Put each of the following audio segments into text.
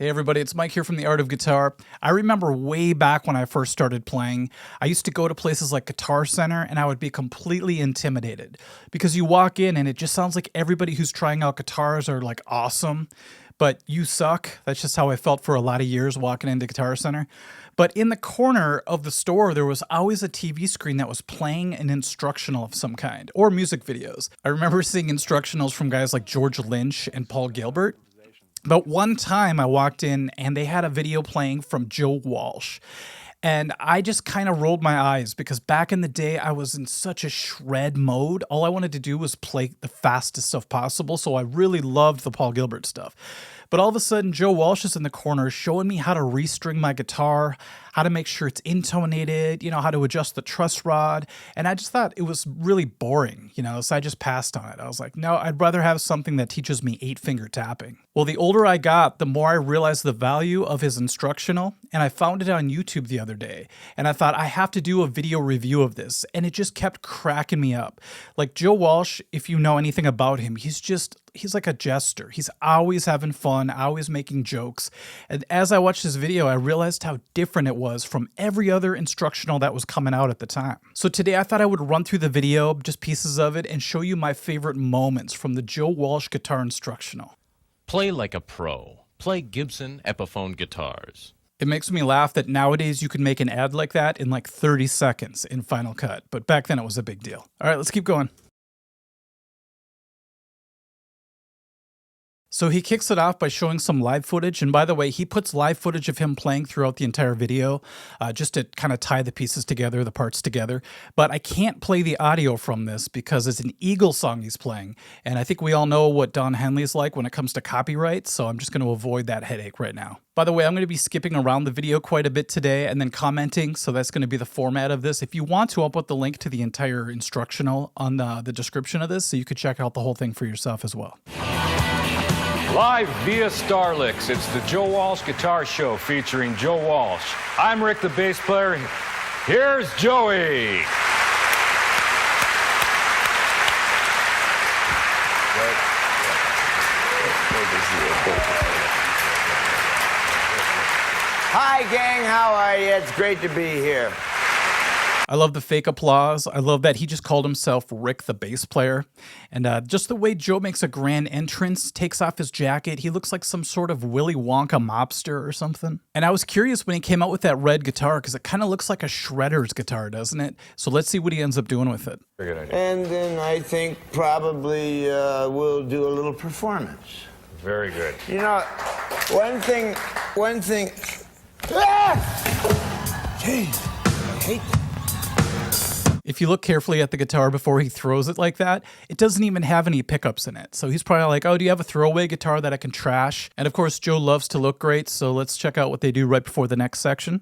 Hey everybody, it's Mike here from The Art of Guitar. I remember way back when I first started playing, I used to go to places like Guitar Center and I would be completely intimidated because you walk in and it just sounds like everybody who's trying out guitars are like awesome, but you suck. That's just how I felt for a lot of years walking into Guitar Center. But in the corner of the store, there was always a TV screen that was playing an instructional of some kind or music videos. I remember seeing instructionals from guys like George Lynch and Paul Gilbert. But one time I walked in and they had a video playing from JOE WALSH. And I just kind of rolled my eyes because back in the day, I was in such a shred mode. All I wanted to do was play the fastest stuff possible. So I really loved the Paul Gilbert stuff. But all of a sudden, JOE WALSH is in the corner showing me how to restring my guitar, how to make sure it's intonated, how to adjust the truss rod. And I just thought it was really boring, so I just passed on it. I was like, no, I'd rather have something that teaches me 8-finger tapping. Well, the older I got, the more I realized the value of his instructional, and I found it on YouTube the other day. And I thought, I have to do a video review of this, and it just kept cracking me up. Like JOE WALSH, if you know anything about him, he's like a jester. He's always having fun, always making jokes. And as I watched this video, I realized how different it was from every other instructional that was coming out at the time. So today I thought I would run through the video, just pieces of it, and show you my favorite moments from the JOE WALSH guitar instructional. Play like a pro. Play Gibson Epiphone guitars. It makes me laugh that nowadays you can make an ad like that in like 30 seconds in Final Cut, but back then it was a big deal. All right, let's keep going. So he kicks it off by showing some live footage, and by the way, he puts live footage of him playing throughout the entire video, just to kind of tie the pieces together, the parts together. But I can't play the audio from this because it's an Eagle song he's playing, and I think we all know what Don Henley's like when it comes to copyright, so I'm just going to avoid that headache right now. By the way, I'm going to be skipping around the video quite a bit today and then commenting, so that's going to be the format of this. If you want to, I'll put the link to the entire instructional on the description of this, so you could check out the whole thing for yourself as well. Live via Starlix, it's the JOE WALSH Guitar Show featuring JOE WALSH. I'm Rick, the bass player. Here's Joey. Hi, gang. How are you? It's great to be here. I love the fake applause. I love that he just called himself Rick, the bass player. And just the way Joe makes a grand entrance, takes off his jacket. He looks like some sort of Willy Wonka mobster or something. And I was curious when he came out with that red guitar because it kind of looks like a shredder's guitar, doesn't it? So let's see what he ends up doing with it. Very good idea. And then I think probably we'll do a little performance. Very good. One thing. Ah! Jeez, I hate that. If you look carefully at the guitar before he throws it like that, it doesn't even have any pickups in it. So he's probably like, oh, do you have a throwaway guitar that I can trash? And of course, Joe loves to look great, so let's check out what they do right before the next section.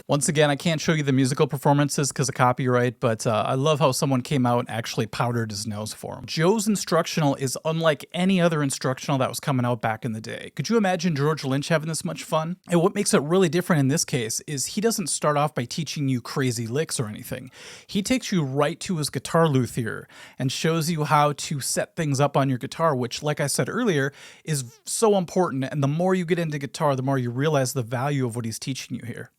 Once again, I can't show you the musical performances because of copyright, but I love how someone came out and actually powdered his nose for him. Joe's instructional is unlike any other instructional that was coming out back in the day. Could you imagine George Lynch having this much fun? And what makes it really different in this case is he doesn't start off by teaching you crazy licks or anything. He takes you right to his guitar luthier and shows you how to set things up on your guitar, which, like I said earlier, is so important. And the more you get into guitar, the more you realize the value of what he's teaching you here.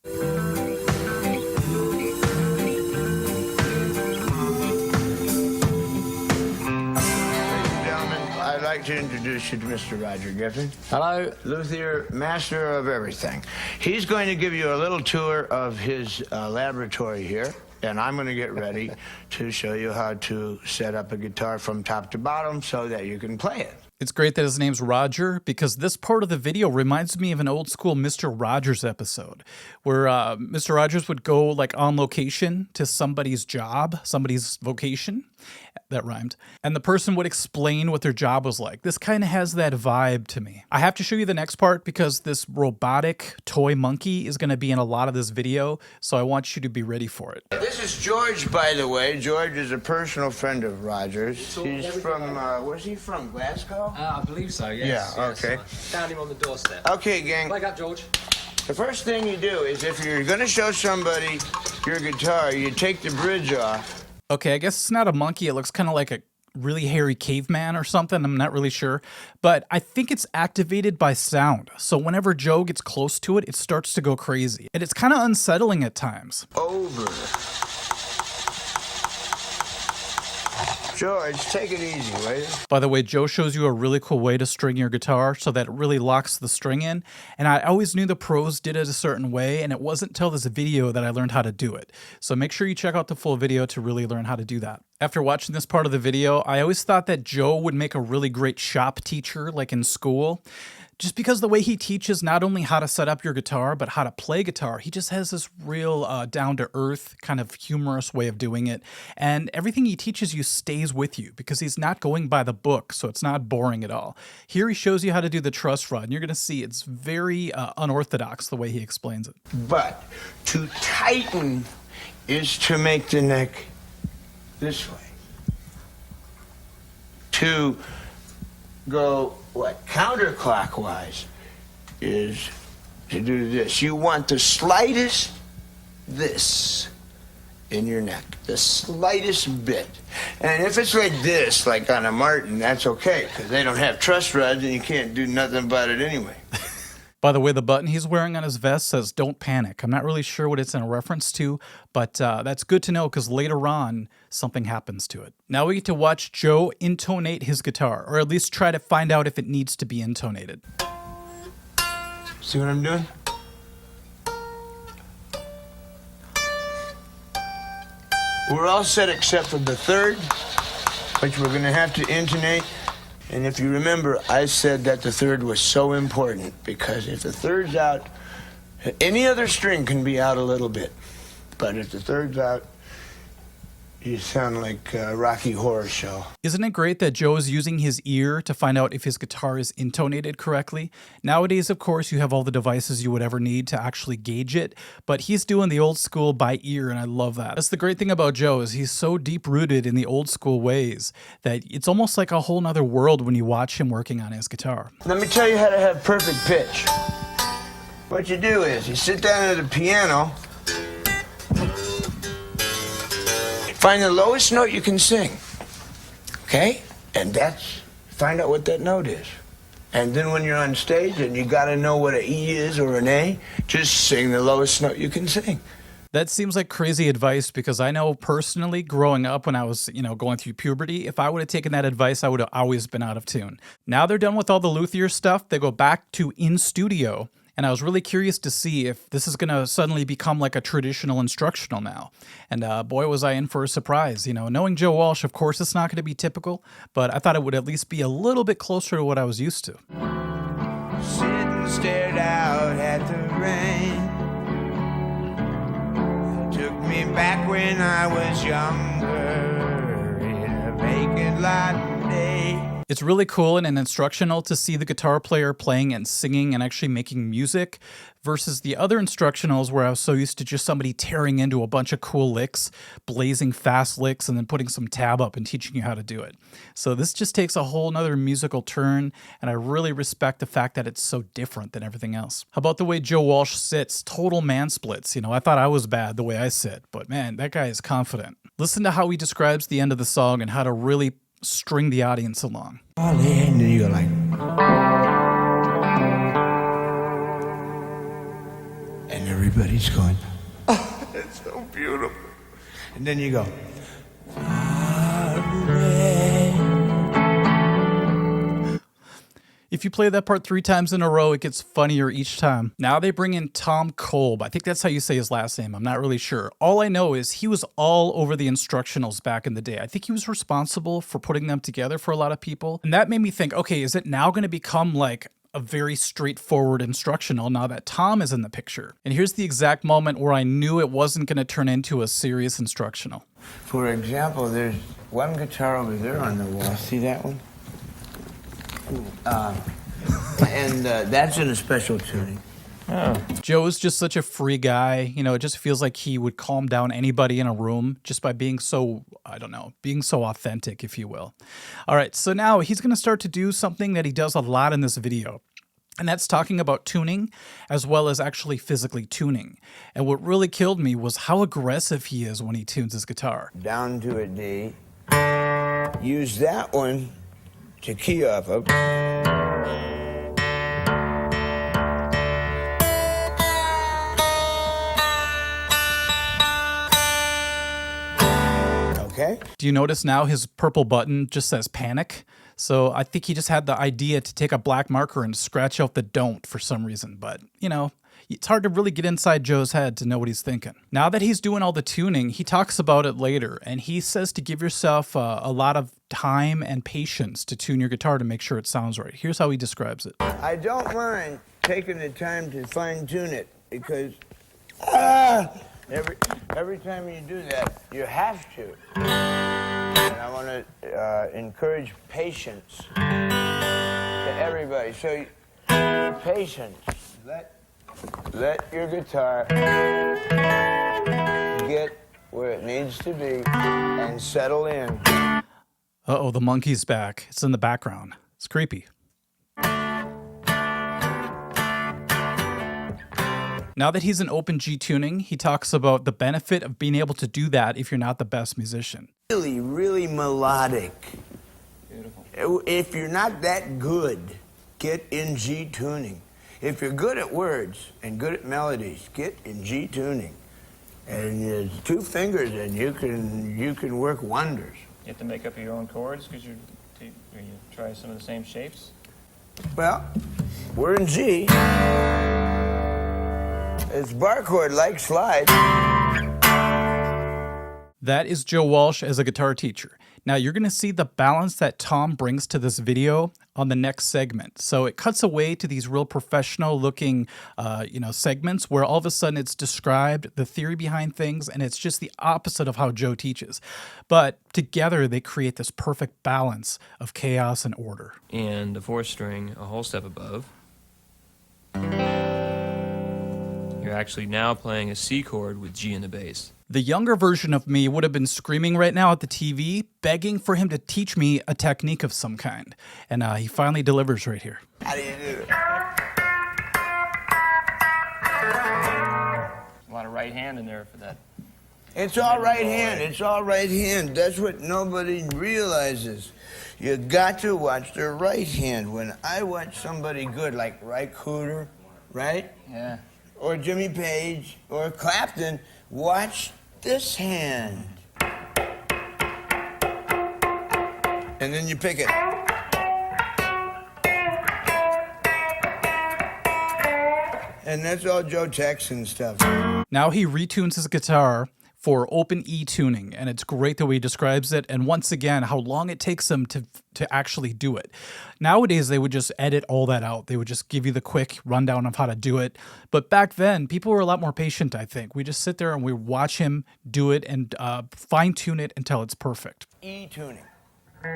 I'd like to introduce you to Mr. Roger Giffen. Hello. Luthier, master of everything. He's going to give you a little tour of his laboratory here, and I'm going to get ready to show you how to set up a guitar from top to bottom so that you can play it. It's great that his name's Roger because this part of the video reminds me of an old school Mr. Rogers episode where Mr. Rogers would go like on location to somebody's job, somebody's vocation. That rhymed. And the person would explain what their job was like. This kind of has that vibe to me. I have to show you the next part because this robotic toy monkey is going to be in a lot of this video, so I want you to be ready for it. This is George, by the way. George is a personal friend of Roger's. He's from, where's he from, Glasgow? I believe so, yes. Yeah, okay. Found him on the doorstep. Okay, gang. Wake up, George. The first thing you do is if you're going to show somebody your guitar, you take the bridge off. Okay, I guess it's not a monkey. It looks kind of like a really hairy caveman or something. I'm not really sure. But I think it's activated by sound. So whenever Joe gets close to it, it starts to go crazy. And it's kind of unsettling at times. Over. George, take it easy, will you? By the way, Joe shows you a really cool way to string your guitar so that it really locks the string in. And I always knew the pros did it a certain way, and it wasn't until this video that I learned how to do it. So make sure you check out the full video to really learn how to do that. After watching this part of the video, I always thought that Joe would make a really great shop teacher, like in school. Just because the way he teaches not only how to set up your guitar, but how to play guitar, he just has this real down-to-earth kind of humorous way of doing it. And everything he teaches you stays with you because he's not going by the book, so it's not boring at all. Here he shows you how to do the truss rod, and you're going to see it's very unorthodox the way he explains it. But to tighten is to make the neck this way. To go counterclockwise is to do this. You want the slightest this in your neck, the slightest bit. And if it's like this, like on a Martin, that's okay, because they don't have truss rods and you can't do nothing about it anyway. By the way, the button he's wearing on his vest says, "Don't panic." I'm not really sure what it's in reference to, but that's good to know because later on, something happens to it. Now we get to watch Joe intonate his guitar, or at least try to find out if it needs to be intonated. See what I'm doing? We're all set except for the third, which we're going to have to intonate. And if you remember, I said that the third was so important because if the third's out, any other string can be out a little bit. But if the third's out, you sound like a Rocky Horror Show. Isn't it great that Joe is using his ear to find out if his guitar is intonated correctly? Nowadays, of course, you have all the devices you would ever need to actually gauge it, but he's doing the old school by ear, and I love that. That's the great thing about Joe is he's so deep-rooted in the old school ways that it's almost like a whole nother world when you watch him working on his guitar. Let me tell you how to have perfect pitch. What you do is you sit down at the piano, find the lowest note you can sing, okay? And find out what that note is. And then when you're on stage and you gotta know what an E is or an A, just sing the lowest note you can sing. That seems like crazy advice because I know personally growing up when I was, going through puberty, if I would have taken that advice, I would have always been out of tune. Now they're done with all the luthier stuff. They go back to in studio. And I was really curious to see if this is going to suddenly become like a traditional instructional now. And boy, was I in for a surprise. Knowing Joe Walsh, of course, it's not going to be typical, but I thought it would at least be a little bit closer to what I was used to. Sit and stared out at the rain. Took me back when I was younger in a vacant lot day. It's really cool and instructional to see the guitar player playing and singing and actually making music versus the other instructionals where I was so used to just somebody tearing into a bunch of cool licks, blazing fast licks, and then putting some tab up and teaching you how to do it. So this just takes a whole nother musical turn, and I really respect the fact that it's so different than everything else. How about the way Joe Walsh sits? Total man splits. I thought I was bad the way I sit, but man, that guy is confident. Listen to how he describes the end of the song and how to really string the audience along. And then you go like, and everybody's going, oh, that's so beautiful. And then you go, if you play that part 3 times in a row, it gets funnier each time. Now they bring in Tom Kolb. I think that's how you say his last name. I'm not really sure. All I know is he was all over the instructionals back in the day. I think he was responsible for putting them together for a lot of people. And that made me think, okay, is it now going to become like a very straightforward instructional now that Tom is in the picture? And here's the exact moment where I knew it wasn't going to turn into a serious instructional. For example, there's one guitar over there on the wall. See that one? And that's in a special tuning. Oh. Joe is just such a free guy. It just feels like he would calm down anybody in a room just by being so, being so authentic, if you will. All right, so now he's going to start to do something that he does a lot in this video. And that's talking about tuning as well as actually physically tuning. And what really killed me was how aggressive he is when he tunes his guitar. Down to a D. use that one to key off of. Okay? Do you notice now his purple button just says panic? So I think he just had the idea to take a black marker and scratch out the don't for some reason. But, you know, it's hard to really get inside Joe's head to know what he's thinking. Now that he's doing all the tuning, he talks about it later. And he says to give yourself a lot of time and patience to tune your guitar to make sure it sounds right. Here's how he describes it. I don't mind taking the time to fine-tune it because every time you do that, you have to. And I want to encourage patience to everybody. So, patience. Let your guitar get where it needs to be and settle in. Uh-oh, the monkey's back. It's in the background. It's creepy. Now that he's in open G tuning, he talks about the benefit of being able to do that if you're not the best musician. Really, really melodic. Beautiful. If you're not that good, get in G tuning. If you're good at words and good at melodies, get in G tuning. And 2 fingers and you can work wonders. You have to make up your own chords because you try some of the same shapes. Well, we're in G. It's bar chord like slide. That is Joe Walsh as a guitar teacher. Now you're going to see the balance that Tom brings to this video on the next segment. So it cuts away to these real professional looking, segments where all of a sudden it's described the theory behind things and it's just the opposite of how Joe teaches. But together they create this perfect balance of chaos and order. And the 4th string a whole step above. You're actually now playing a C chord with G in the bass. The younger version of me would have been screaming right now at the TV, begging for him to teach me a technique of some kind. And he finally delivers right here. How do you do it? A lot of right hand in there for that. It's all right hand. It's all right hand. That's what nobody realizes. You got to watch their right hand. When I watch somebody good, like Ray Cooder, right? Yeah. Or Jimmy Page, or Clapton, watch this hand. And then you pick it. And that's all Joe Tex and stuff. Now he retunes his guitar for open E tuning, and it's great the way he describes it, and once again, how long it takes him to actually do it. Nowadays, they would just edit all that out. They would just give you the quick rundown of how to do it. But back then, people were a lot more patient, I think. We just sit there and we watch him do it and fine-tune it until it's perfect. E tuning. You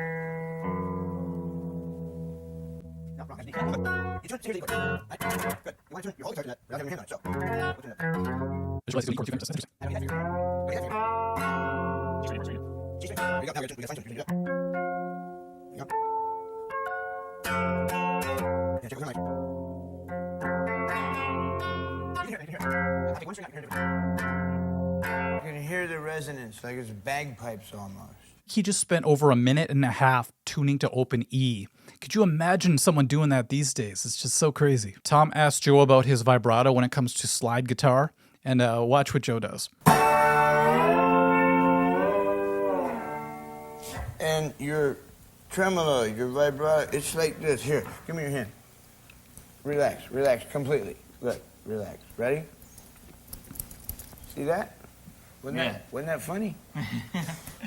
can hear the resonance like it's bagpipes almost. He just spent over a minute and a half tuning to open E. Could you imagine someone doing that these days? It's just so crazy. Tom asked Joe about his vibrato when it comes to slide guitar, and watch what Joe does. And your tremolo, your vibrato, it's like this. Here, give me your hand. Relax, relax completely. Look, relax. Ready? See that? Wasn't that funny?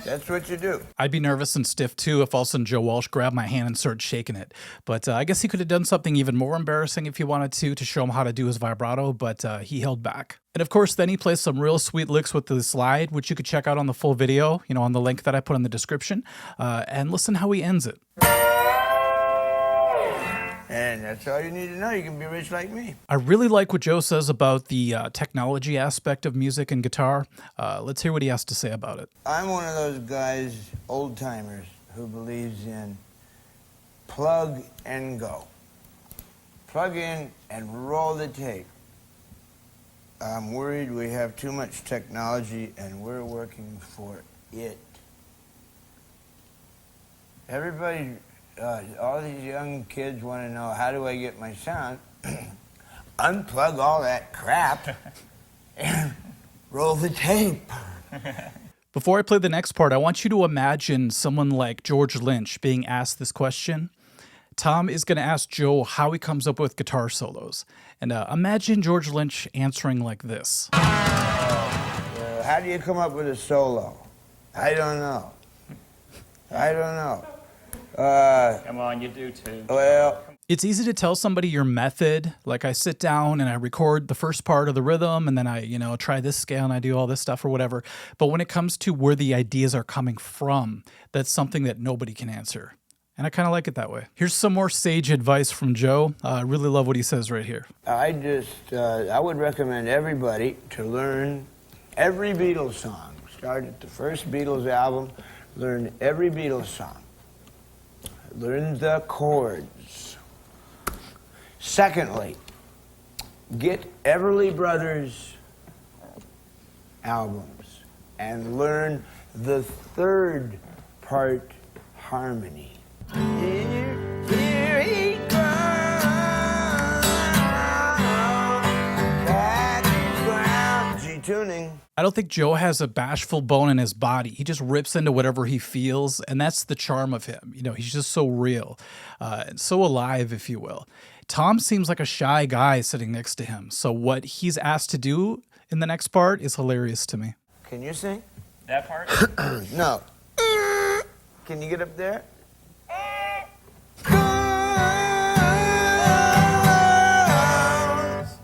That's what you do. I'd be nervous and stiff too if all of a sudden Joe Walsh grabbed my hand and started shaking it. But I guess he could have done something even more embarrassing if he wanted to show him how to do his vibrato, but he held back. And of course, then he plays some real sweet licks with the slide, which you could check out on the full video, on the link that I put in the description, and listen how he ends it. And that's all you need to know. You can be rich like me. I really like what Joe says about the technology aspect of music and guitar. Let's hear what he has to say about it. I'm one of those guys, old timers, who believes in plug and go. Plug in and roll the tape. I'm worried we have too much technology and we're working for it. Everybody, all these young kids want to know, how do I get my sound? Unplug all that crap and roll the tape. Before I play the next part, I want you to imagine someone like George Lynch being asked this question. Tom is going to ask Joe how he comes up with guitar solos. And imagine George Lynch answering like this. How do you come up with a solo? I don't know. I don't know. Come on, you do too. Well, It's easy to tell somebody your method. Like I sit down and I record the first part of the rhythm and then I, try this scale and I do all this stuff or whatever. But when it comes to where the ideas are coming from, that's something that nobody can answer. And I kind of like it that way. Here's some more sage advice from Joe. I really love what he says right here. I would recommend everybody to learn every Beatles song. Start at the first Beatles album, learn every Beatles song. Learn the chords. Secondly, get Everly Brothers albums and learn the third part harmony. Here he comes, back to ground. G tuning. I don't think Joe has a bashful bone in his body. He just rips into whatever he feels, and that's the charm of him. He's just so real, so alive, if you will. Tom seems like a shy guy sitting next to him, so what he's asked to do in the next part is hilarious to me. Can you sing? That part? No. Can you get up there?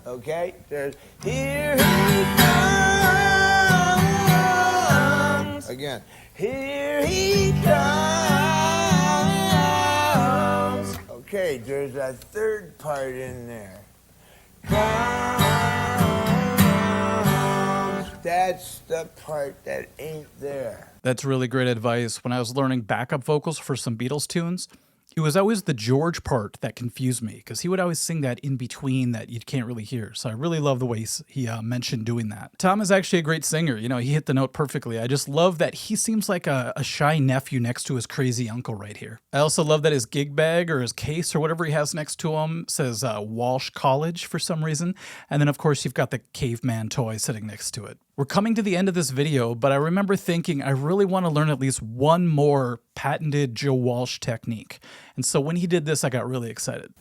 Okay, there's here he comes. Again, here he comes. Okay, there's a third part in there. Comes. That's the part that ain't there. That's really great advice. When I was learning backup vocals for some Beatles tunes, it was always the George part that confused me because he would always sing that in between that you can't really hear. So I really love the way he mentioned doing that. Tom is actually a great singer. He hit the note perfectly. I just love that he seems like a shy nephew next to his crazy uncle right here. I also love that his gig bag or his case or whatever he has next to him says Walsh College for some reason. And then, of course, you've got the caveman toy sitting next to it. We're coming to the end of this video, but I remember thinking I really want to learn at least one more patented Joe Walsh technique. And so when he did this, I got really excited.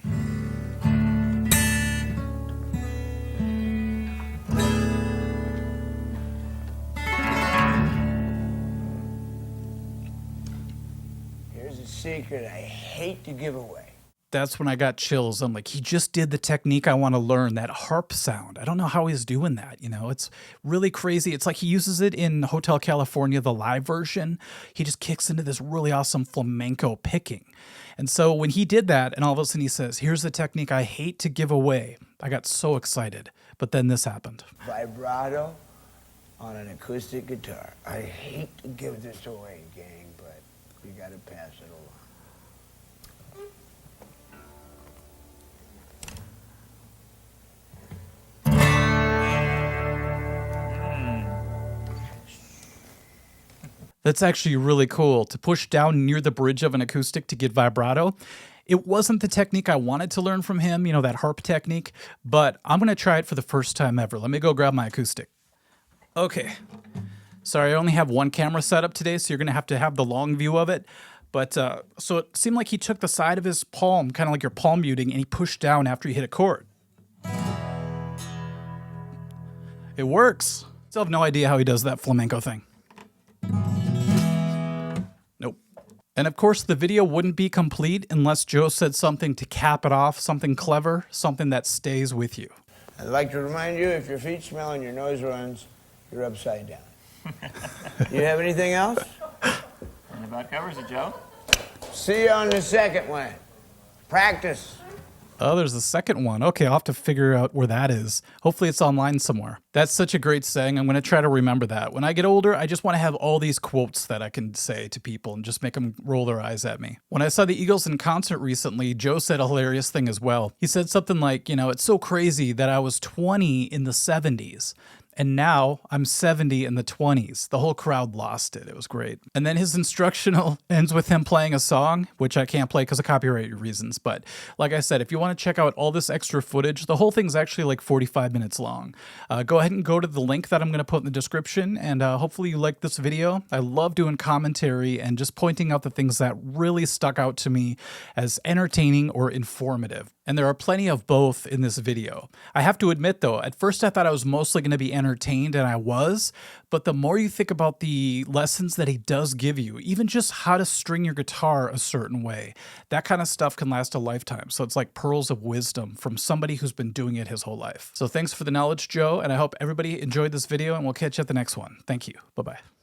Here's a secret I hate to give away. That's when I got chills. I'm like, he just did the technique I want to learn, that harp sound. I don't know how he's doing that. It's really crazy. It's like he uses it in Hotel California, the live version. He just kicks into this really awesome flamenco picking. And so when he did that, and all of a sudden he says, here's the technique I hate to give away, I got so excited. But then this happened. Vibrato on an acoustic guitar. I hate to give this away, gang, but we got to pass it along. That's actually really cool, to push down near the bridge of an acoustic to get vibrato. It wasn't the technique I wanted to learn from him, that harp technique, but I'm going to try it for the first time ever. Let me go grab my acoustic. Okay. Sorry, I only have one camera set up today, so you're going to have the long view of it. But so it seemed like he took the side of his palm, kind of like your palm muting, and he pushed down after he hit a chord. It works. Still have no idea how he does that flamenco thing. Nope. And of course, the video wouldn't be complete unless Joe said something to cap it off, something clever, something that stays with you. I'd like to remind you, if your feet smell and your nose runs, you're upside down. You have anything else? And about covers it, Joe. See you on the second one. Practice. Oh, there's the second one. Okay, I'll have to figure out where that is. Hopefully it's online somewhere. That's such a great saying. I'm going to try to remember that. When I get older, I just want to have all these quotes that I can say to people and just make them roll their eyes at me. When I saw the Eagles in concert recently, Joe said a hilarious thing as well. He said something like, it's so crazy that I was 20 in the 70s. And now I'm 70 in the 20s. The whole crowd lost it. It was great. And then his instructional ends with him playing a song, which I can't play because of copyright reasons. But like I said, if you want to check out all this extra footage, the whole thing's actually like 45 minutes long. Go ahead and go to the link that I'm going to put in the description, and hopefully you like this video. I love doing commentary and just pointing out the things that really stuck out to me as entertaining or informative. And there are plenty of both in this video. I have to admit though, at first I thought I was mostly going to be entertained, and I was, but the more you think about the lessons that he does give you, even just how to string your guitar a certain way, that kind of stuff can last a lifetime. So it's like pearls of wisdom from somebody who's been doing it his whole life. So thanks for the knowledge, Joe, and I hope everybody enjoyed this video, and we'll catch you at the next one. Thank you. Bye-bye.